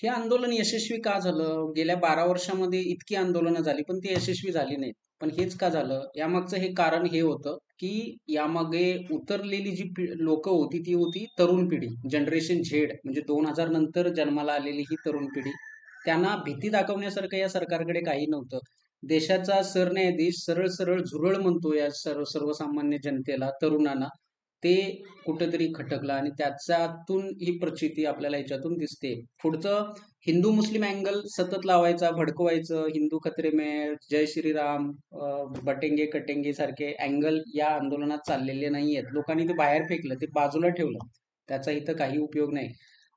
हे आंदोलन यशस्वी का झालं? गेल्या 12 वर्षामध्ये इतकी आंदोलनं झाली, पण ती यशस्वी झाली नाहीत. पण हेच का झालं? यामागचं हे कारण हे होतं, की यामागे उतरलेली जी लोकं होती, ती होती तरुण पिढी. जनरेशन झेड म्हणजे 2000 नंतर जन्माला आलेली ही तरुण पिढी. त्यांना भीती दाखवण्यासारखं या सरकारकडे काही नव्हतं. देशाचा सरन्यायाधीश सरळ-सरळ झुरळ म्हणतो या सर्वसामान्य जनतेला, तरुणांना. ते कुठेतरी खटकलं आणि त्याच्यातून ही प्रचिती आपल्याला याच्यातून दिसते. पुढचं हिंदू मुस्लिम अँगल सतत लावायचा, भडकवायचं, हिंदू खतरे में, जय श्रीराम, बटेंगे कटेंगे सारखे अँगल या आंदोलनात चाललेले नाहीयेत. लोकांनी ते बाहेर फेकलं, ते बाजूला ठेवलं. त्याचा इथं काही उपयोग नाही.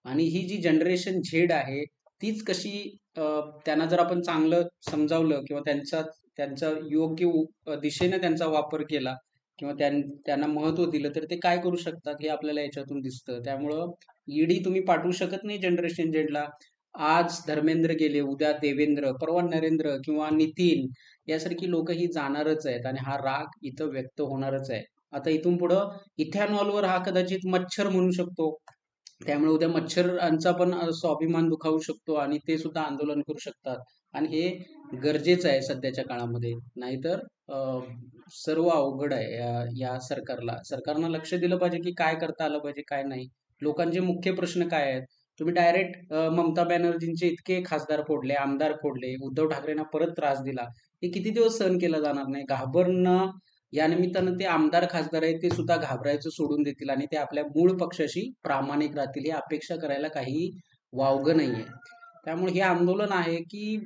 आणि ही जी जनरेशन झेड आहे, तीच कशी त्यांना जर आपण चांगलं समजावलं किंवा त्यांचा योग्य दिशेने त्यांचा वापर केला किंवा त्यांना महत्त्व दिलं, तर ते काय करू शकतात हे आपल्याला याच्यातून दिसतं. त्यामुळं ईडी तुम्ही पाठवू शकत नाही जनरेशन झेडला. आज धर्मेंद्र गेले, उद्या देवेंद्र, परवा नरेंद्र किंवा नितीन यासारखी लोक ही जाणारच आहेत आणि हा राग इथं व्यक्त होणारच आहे. आता इथून पुढं इथेनॉलवर हा कदाचित मच्छर म्हणू शकतो. त्यामुळे उद्या मच्छरांचा पण स्वाभिमान दुखावू शकतो आणि ते सुद्धा आंदोलन करू शकतात. आणि हे गरजेचं आहे सध्याच्या काळामध्ये. नाहीतर सर्व अवघड आहे या सरकारनं लक्ष दिलं पाहिजे की काय करता आलं पाहिजे, काय नाही. लोकांचे मुख्य प्रश्न काय आहेत? तुम्ही डायरेक्ट ममता बॅनर्जींचे इतके खासदार फोडले, आमदार फोडले, उद्धव ठाकरेंना परत त्रास दिला. हे किती दिवस सहन केलं जाणार नाही? घाबरणं या निमित्तानं ते आमदार खासदार आहेत ते सुद्धा घाबरायचं सोडून देतील आणि ते आपल्या मूळ पक्षाशी प्रामाणिक राहतील ही अपेक्षा करायला काही वावगं नाहीये. त्यामुळे हे आंदोलन आहे की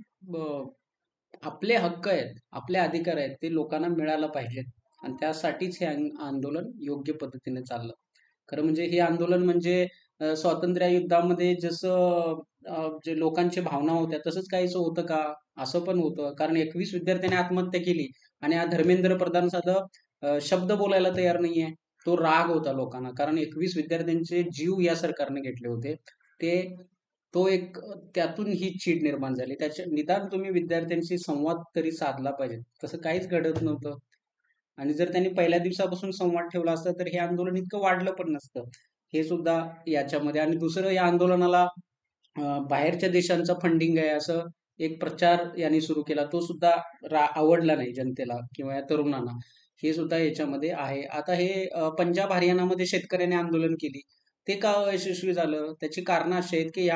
आपले हक्क आहेत, आपले अधिकार आहेत ते लोकांना मिळायला पाहिजेत आणि त्यासाठीच हे आंदोलन योग्य पद्धतीने चाललं. खरं म्हणजे हे आंदोलन म्हणजे स्वातंत्र्य युद्धामध्ये जसं जे लोकांच्या भावना होत्या तसंच काहीसं होतं का? असं पण होतं. कारण 21 विद्यार्थ्यांनी आत्महत्या केली आणि हा धर्मेंद्र प्रधान साधं शब्द बोलायला तयार नाहीये. तो राग होता लोकांना. कारण 21 विद्यार्थ्यांचे जीव या सरकारने घेतले होते. ते तो एक त्यातून ही चीड निर्माण झाली. त्याच्या निदान तुम्ही विद्यार्थ्यांशी संवाद तरी साधला पाहिजे. तसं काहीच घडत नव्हतं. आणि जर त्यांनी पहिल्या दिवसापासून संवाद ठेवला असता तर हे आंदोलन इतकं वाढलं पण नसतं. हे सुद्धा याच्यामध्ये आणि दुसरं या आंदोलनाला बाहेरच्या देशांचा फंडिंग आहे असं एक प्रचार यांनी सुरू केला. तो सुद्धा आवडला नाही जनतेला किंवा या तरुणांना. हे सुद्धा याच्यामध्ये आहे. आता हे पंजाब हरियाणामध्ये शेतकऱ्यांनी आंदोलन केली. ते का यशस्वी झालं? त्याची कारणं अशी आहेत की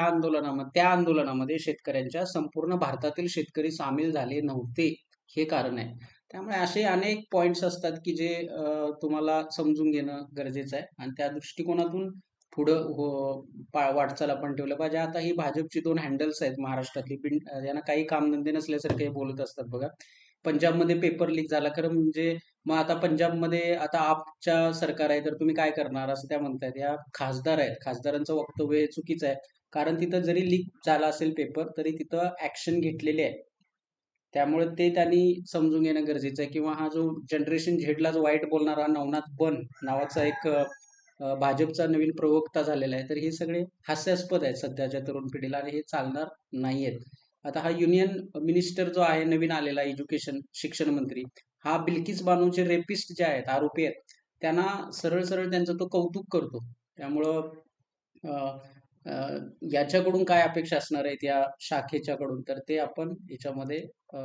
त्या आंदोलनामध्ये शेतकऱ्यांच्या संपूर्ण भारतातील शेतकरी सामील झाले नव्हते. हे कारण आहे. त्यामुळे असे अनेक पॉइंट्स असतात की जे तुम्हाला समजून घेणं गरजेचं आहे आणि त्या दृष्टिकोनातून पुढं वाटचाल आपण ठेवलं पाहिजे. आता ही भाजपची 2 हँडल्स आहेत महाराष्ट्रातली. यांना काही कामधंदे नसल्यासारखे हे बोलत असतात बघा. पंजाबमध्ये पेपर लीक झाला. खरं म्हणजे मग आता पंजाबमध्ये आता आपच्या सरकार आहे तर तुम्ही काय करणार असं त्या म्हणतायत. या खासदार आहेत. खासदारांचं वक्तव्य हे चुकीचं आहे. कारण तिथं जरी लीक झाला असेल पेपर तरी तिथं ऍक्शन घेतलेली आहे. त्यामुळे ते त्यांनी समजून घेणं गरजेचं आहे किंवा हा जो जनरेशन झेडला जो वाईट बोलणारा नवनाथ बन नावाचा एक भाजपचा नवीन प्रवक्ता झालेला आहे. तर हे सगळे हास्यास्पद आहेत सध्याच्या तरुण पिढीला आणि हे चालणार नाहीयेत. आता हा युनियन मिनिस्टर जो आहे नवीन आलेला शिक्षण मंत्री, हा बिल्किस बानोचे रेपिस्ट जे आहेत, आरोपी आहेत, त्यांना सरळ सरळ त्यांचं तो कौतुक करतो. त्यामुळं अ, अ, याच्याकडून काय अपेक्षा असणार आहेत या शाखेच्याकडून तर ते आपण याच्यामध्ये अ,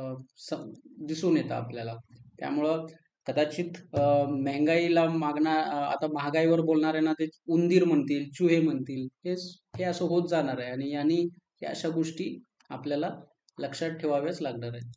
दिसून येतं आपल्याला. त्यामुळं कदाचित महागाईला आता महागाईवर बोलणाऱ्यांना ते उंदीर म्हणतील, चुहे म्हणतील. हे असं होत जाणार आहे आणि यांनी या अशा गोष्टी आपल्याला लक्षात ठेवाव्याच लागणार आहेत.